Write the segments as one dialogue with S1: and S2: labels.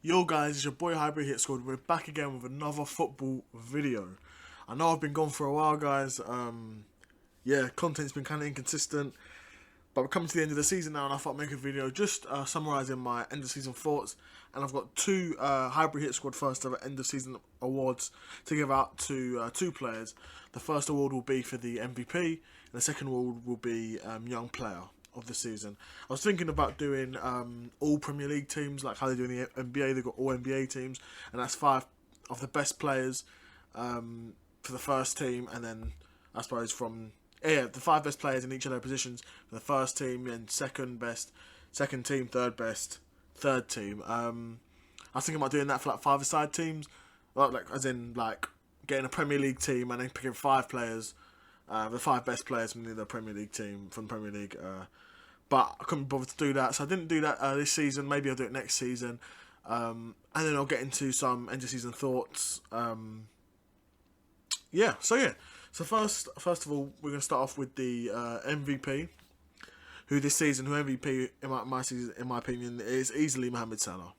S1: Yo guys, it's your boy Hybrid Hit Squad. We're back again with another football video. I know I've been gone for a while, guys. Content's been kind of inconsistent, but we're coming to the end of the season now, and I thought I'd make a video just summarising my end of season thoughts. And I've got two Hybrid Hit Squad first ever end of season awards to give out to two players. The first award will be for the MVP, and the second award will be Young Player of the season. I was thinking about doing all Premier League teams, like how they do in the NBA. They've got all NBA teams, and that's 5 of the best players for the first team, and then I suppose the 5 best players in each of their positions for the first team, and second best, second team, third best, third team. I was thinking about doing that for like 5-a-side teams, like as in like getting a Premier League team and then picking 5 players, the 5 best players from the Premier League team from the Premier League. But I couldn't bother to do that, so I didn't do that this season. Maybe I'll do it next season, and then I'll get into some end of season thoughts. So first of all, we're going to start off with the MVP. Who MVP in my opinion is easily Mohamed Salah.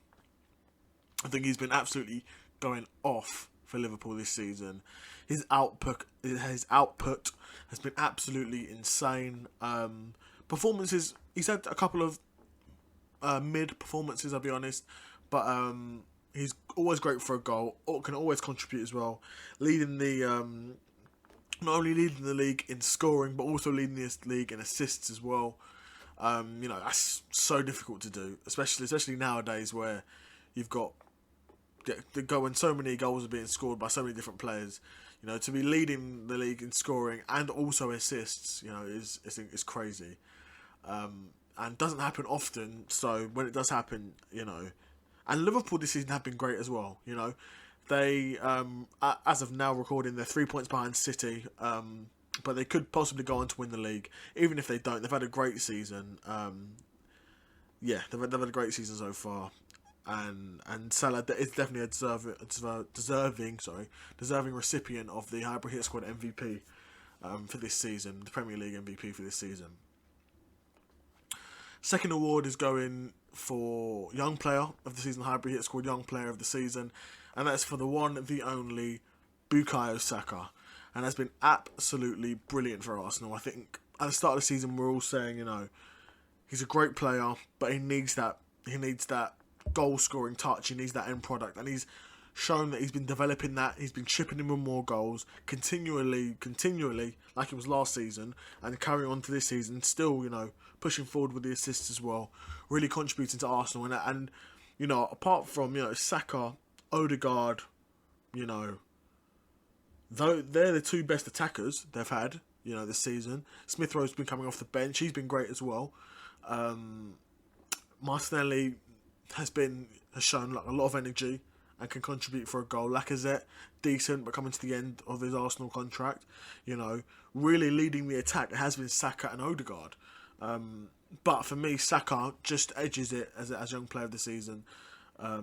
S1: I think he's been absolutely going off for Liverpool this season. His output has been absolutely insane. Performances, he's had a couple of mid performances, I'll be honest, but he's always great for a goal, or can always contribute as well, leading the not only leading the league in scoring, but also leading the league in assists as well. That's so difficult to do, especially nowadays where you've got when so many goals are being scored by so many different players. To be leading the league in scoring and also assists, is crazy. And doesn't happen often, so when it does happen, and Liverpool this season have been great as well. They as of now recording, they're 3 points behind City, but they could possibly go on to win the league. Even if they don't, they've had a great season. They've had a great season so far, and Salah is definitely a deserving recipient of the Hybrid Hit Squad MVP for this season, the Premier League MVP for this season. Second award is going for Young Player of the Season, Hybrid Hit Squad Young Player of the Season, and that's for the one, the only, Bukayo Saka. And that's been absolutely brilliant for Arsenal. I think at the start of the season we're all saying, he's a great player, but he needs that goal scoring touch, he needs that end product, and he's shown that he's been developing that. He's been chipping in with more goals continually, like it was last season, and carrying on to this season, still, pushing forward with the assists as well, really contributing to Arsenal. And apart from, Saka, Odegaard, though they're the 2 best attackers they've had, this season. Smith Rowe's been coming off the bench, he's been great as well. Martinelli has shown like a lot of energy and can contribute for a goal. Lacazette, decent, but coming to the end of his Arsenal contract. Really leading the attack, it has been Saka and Odegaard. But for me, Saka just edges it as Young Player of the Season. I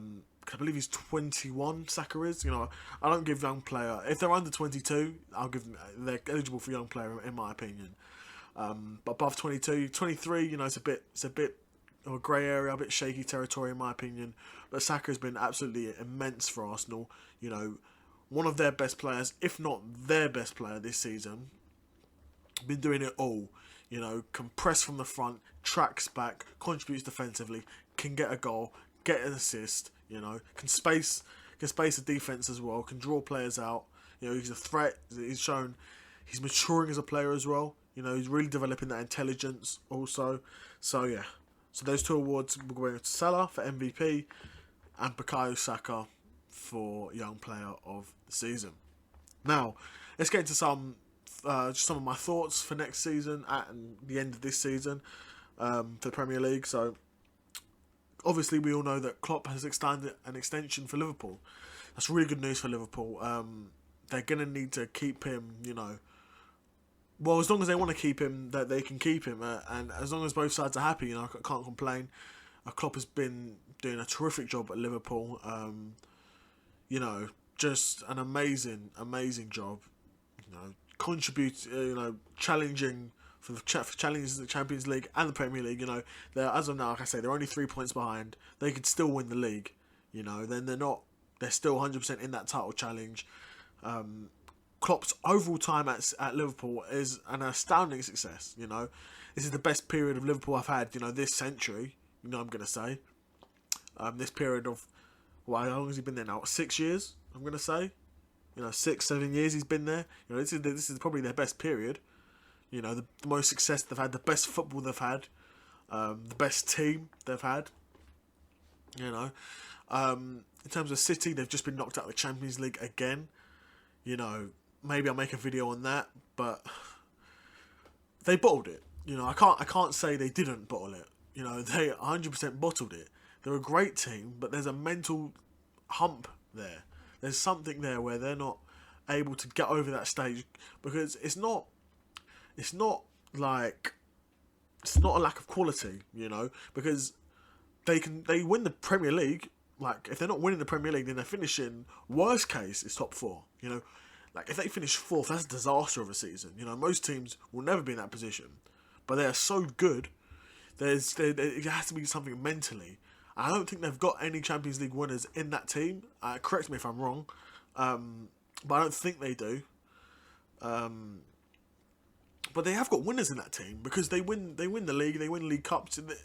S1: believe he's 21, Saka is. I don't give Young Player, if they're under 22, I'll give them, they're eligible for Young Player in my opinion. But above 22, 23, it's a bit of a grey area, a bit shaky territory in my opinion. But Saka has been absolutely immense for Arsenal. One of their best players, if not their best player this season. Been doing it all. Can press from the front, tracks back, contributes defensively, can get a goal, get an assist. Can space the defense as well. Can draw players out. He's a threat. He's shown he's maturing as a player as well. He's really developing that intelligence also. So yeah. So those 2 awards will go to Salah for MVP and Bukayo Saka for Young Player of the Season. Now, let's get into some of my thoughts for next season at the end of this season for the Premier League. So, obviously, we all know that Klopp has extended an extension for Liverpool. That's really good news for Liverpool. They're going to need to keep him, well, as long as they want to keep him, that they can keep him, and as long as both sides are happy, I can't complain. Klopp has been doing a terrific job at Liverpool. Just an amazing job. Challenging for challenges in the Champions League and the Premier League. They're, as of now, like I say, they're only 3 points behind. They could still win the league. then they're still 100% in that title challenge. Klopp's overall time at Liverpool is an astounding success. This is the best period of Liverpool I've had, this century. I'm going to say. This period of, how long has he been there now? 6 years, I'm going to say. 6-7 years he's been there. This is probably their best period. The most success they've had, the best football they've had, the best team they've had. In terms of City, they've just been knocked out of the Champions League again. Maybe I'll make a video on that, but they bottled it. I can't say they didn't bottle it. They 100% bottled it. They're a great team, but there's a mental hump there. There's something there where they're not able to get over that stage, because it's not a lack of quality, because they win the Premier League. Like, if they're not winning the Premier League, then they're finishing, worst case, is top 4. Like, if they finish 4th, that's a disaster of a season. Most teams will never be in that position. But they are so good, it has to be something mentally. I don't think they've got any Champions League winners in that team. Correct me if I'm wrong. But I don't think they do. But they have got winners in that team, because they win the league, they win League Cups. It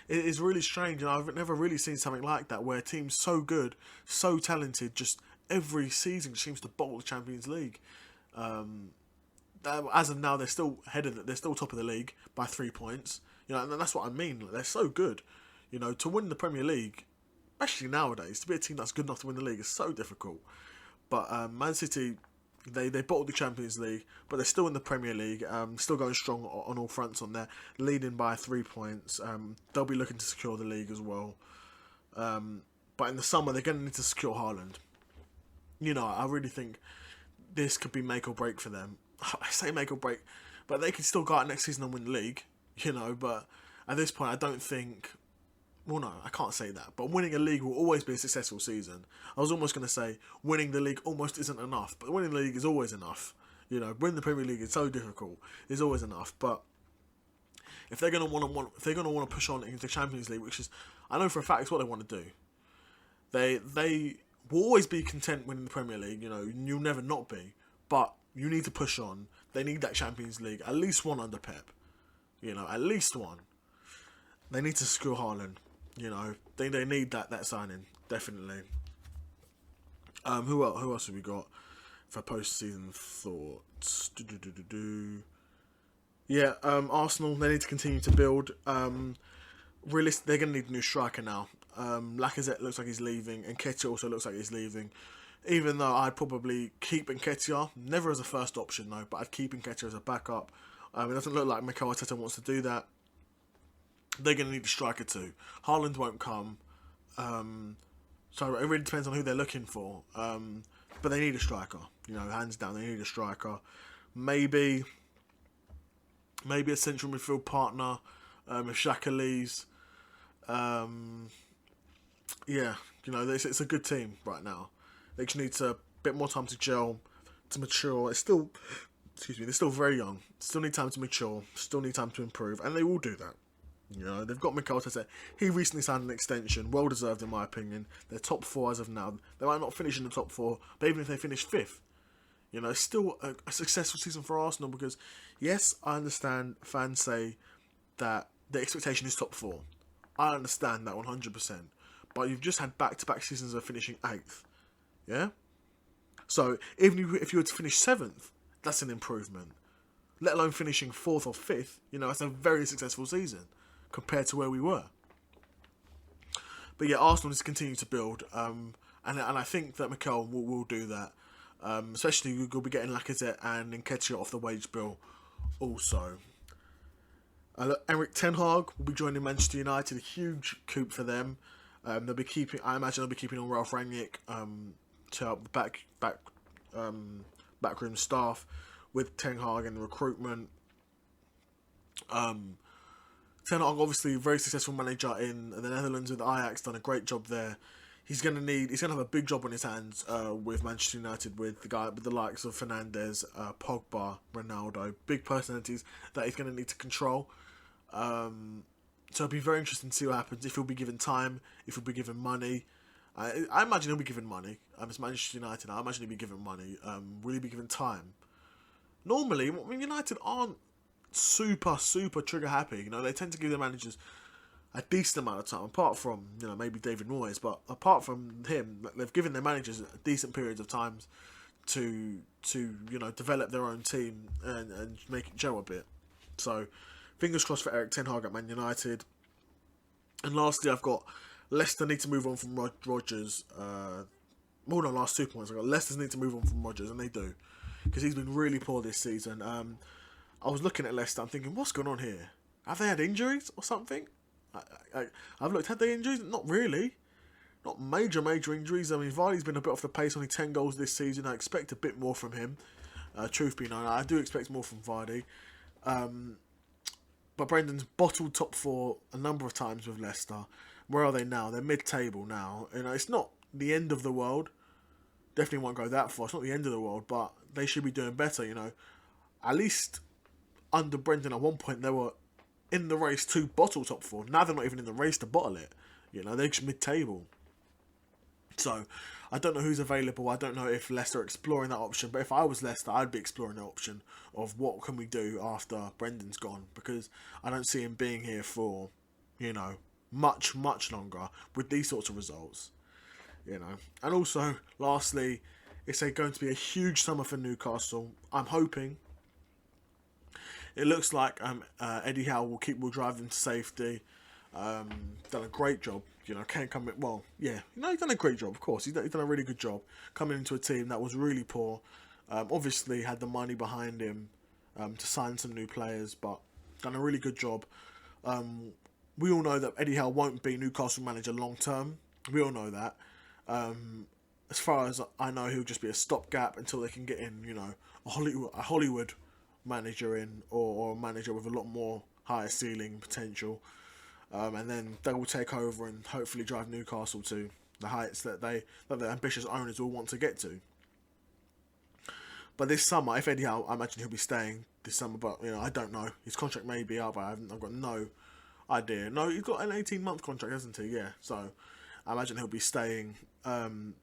S1: is really strange, and I've never really seen something like that, where a team's so good, so talented, just every season seems to bottle the Champions League. As of now, they're still they're still top of the league by 3 points. And that's what I mean. Like, they're so good. To win the Premier League, especially nowadays, to be a team that's good enough to win the league is so difficult. But Man City, they bottled the Champions League, but they're still in the Premier League, still going strong on all fronts on there, leading by 3 points. They'll be looking to secure the league as well. But in the summer, they're going to need to secure Haaland. I really think this could be make or break for them. I say make or break, but they could still go out next season and win the league, but at this point, I don't think... Well, no, I can't say that. But winning a league will always be a successful season. I was almost going to say winning the league almost isn't enough, but winning the league is always enough. Winning the Premier League is so difficult. It's always enough. But if they're going to want to push on into the Champions League, which is, I know for a fact, it's what they want to do. They will always be content winning the Premier League. You'll never not be. But you need to push on. They need that Champions League, at least one under Pep. At least one. They need to secure Haaland. They need that signing, definitely. Who else have we got for post-season thoughts? Yeah, Arsenal, they need to continue to build. They're going to need a new striker now. Lacazette looks like he's leaving, and Nketiah also looks like he's leaving. Even though I'd probably keep Nketiah, never as a first option though, but I'd keep Nketiah as a backup. It doesn't look like Mikel Arteta wants to do that. They're going to need a striker too. Haaland won't come. So it really depends on who they're looking for. But they need a striker. Hands down, they need a striker. Maybe a central midfield partner. If Xhaka leaves. It's a good team right now. They just need a bit more time to gel, to mature. They're still very young. Still need time to mature. Still need time to improve. And they will do that. They've got Mikel Arteta. He recently signed an extension, well deserved in my opinion. They're top 4 as of now. They might not finish in the top 4, but even if they finish 5th, it's still a successful season for Arsenal, because yes, I understand fans say that the expectation is top 4. I understand that 100%. But you've just had back-to-back seasons of finishing 8th. Yeah? So even if you were to finish 7th, that's an improvement. Let alone finishing 4th or 5th, that's a very successful season compared to where we were. But yeah, Arsenal needs to continue to build, and I think that Mikel will do that. Especially we'll be getting Lacazette and Nketiah off the wage bill also. Eric Ten Hag will be joining Manchester United, a huge coup for them. I imagine they'll be keeping on Ralph Rangnick to help the backroom staff with Ten Hag and the recruitment. Ten Hag, obviously a very successful manager in the Netherlands with Ajax, done a great job there. He's gonna have a big job on his hands with Manchester United, with the likes of Fernandes, Pogba, Ronaldo, big personalities that he's gonna need to control. So it'll be very interesting to see what happens, if he'll be given time, if he'll be given money. I imagine he'll be given money. It's Manchester United. I imagine he'll be given money. Will he be given time? Normally, United aren't super trigger happy. You know, they tend to give their managers a decent amount of time, apart from, you know, maybe David Moyes, but apart from him, they've given their managers decent periods of time to you know, develop their own team and make it gel a bit. So fingers crossed for Eric Ten Hag at Man United. And lastly, I've got Leicester need to move on from Rodgers. Well, no, last 2 points. I've got Leicester need to move on from Rodgers, and they do, because he's been really poor this season. I was looking at Leicester, I'm thinking, what's going on here? Have they had injuries or something? I've looked, had they injuries? Not really. Not major injuries. I mean, Vardy's been a bit off the pace, only 10 goals this season. I expect a bit more from him. Truth be known, I do expect more from Vardy. But Brendan's bottled top 4 a number of times with Leicester. Where are they now? They're mid-table now. You know, it's not the end of the world. Definitely won't go that far. It's not the end of the world, but they should be doing better, you know. At least under Brendan at one point, they were in the race to bottle top 4. Now they're not even in the race to bottle it. You know, they're just mid-table. So, I don't know who's available. I don't know if Leicester are exploring that option. But if I was Leicester, I'd be exploring the option of what can we do after Brendan's gone. Because I don't see him being here for, you know, much longer with these sorts of results. You know. And also, lastly, it's going to be a huge summer for Newcastle. I'm hoping. It looks like Eddie Howe will drive them to safety. Done a great job. You know, can't come in. Well, yeah, you know, he's done a great job. Of course, he's done a really good job coming into a team that was really poor. Obviously, had the money behind him to sign some new players, but done a really good job. We all know that Eddie Howe won't be Newcastle manager long term. We all know that. As far as I know, he'll just be a stopgap until they can get in, you know, a Hollywood manager in, or a manager with a lot more higher ceiling potential. And then they will take over and hopefully drive Newcastle to the heights that the ambitious owners will want to get to. But this summer, if Eddie Howe, I imagine he'll be staying this summer. But you know, I don't know. His contract may be up. I've got no idea. No, he's got an 18-month contract, hasn't he? Yeah. So I imagine he'll be staying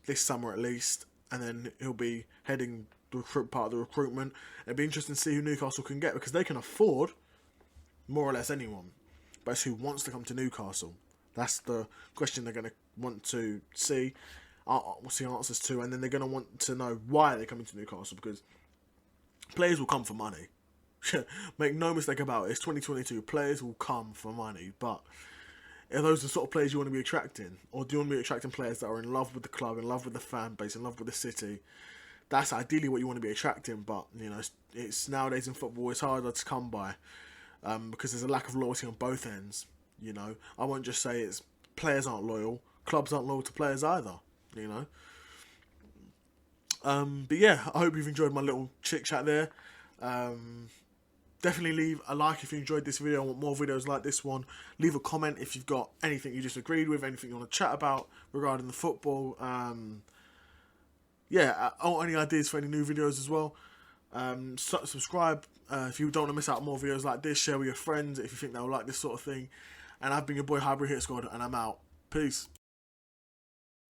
S1: this summer at least, and then he'll be heading part of the recruitment. It'll be interesting to see who Newcastle can get, because they can afford more or less anyone. But it's who wants to come to Newcastle. That's the question they're going to want to see. What's the answers to, and then they're going to want to know why they're coming to Newcastle, because players will come for money. Make no mistake about it. It's 2022. Players will come for money, but are those the sort of players you want to be attracting, or do you want to be attracting players that are in love with the club, in love with the fan base, in love with the city? That's ideally what you want to be attracting, but you know, it's nowadays in football, it's harder to come by. Because there's a lack of loyalty on both ends. You know, I won't just say it's players aren't loyal, clubs aren't loyal to players either. You know. But yeah, I hope you've enjoyed my little chit chat there. Definitely leave a like if you enjoyed this video. I want more videos like this one. Leave a comment if you've got anything you disagreed with, anything you want to chat about regarding the football. Yeah, or any ideas for any new videos as well. Subscribe if you don't want to miss out on more videos like this. Share with your friends if you think they'll like this sort of thing. And I've been your boy Hybrid Hit Squad, and I'm out. Peace.